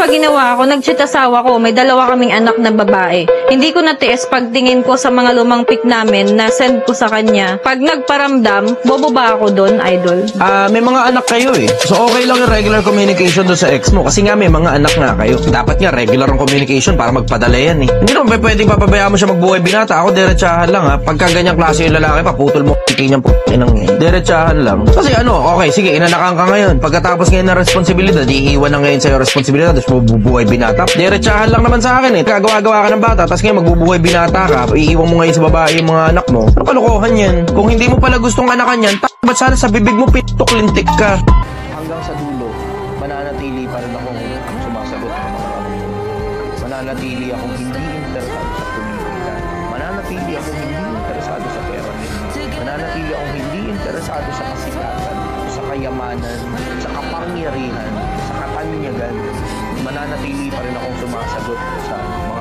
pa ginawa ko, nag-cheat asawa ko, may dalawa kaming anak na babae. Hindi ko natiis pagtingin ko sa mga lumang pic namin na send ko sa kanya. Pag nagparamdam, bobo ba ako doon, idol? May mga anak kayo eh. So okay lang yung regular communication doon sa ex mo kasi nga may mga anak nga kayo. Dapat nga regular ang communication para magpadala yan eh. Hindi naman pwedeng papabayaan mo siya magbuhay binata. Ako diretsahan lang ha. Pagka ganyang klase yung lalaki, paputol mo niyang diretsahan lang. Kasi okay, sige, inanakan ka ngayon. Pagkatapos ngayon na responsibilidad, iiwan na ngayon sa'yo responsibilidad, tapos mabubuhay binata. Diretsahan lang naman sa akin eh. Gagawa-gawa ka ng bata, tapos ngayon magbubuhay binata ka, iiwan mo ngayon sa babae yung mga anak mo. Ano kalokohan yan? Kung hindi mo pala gustong anakan yan, ba't sana sa bibig mo pitok-lintik ka? Hanggang sa dulo, mananatili pa rin akong sumasagot ng mga tanong. Mananatili akong hindi interesado sa politika. Mananatili akong hindi interesado sa pera. Mananatili akong hindi interesado sa kasikatan, sa kayamanan, sa kapangyarihan, sa katanyagan. Mananatili pa rin akong sumasagot sa mga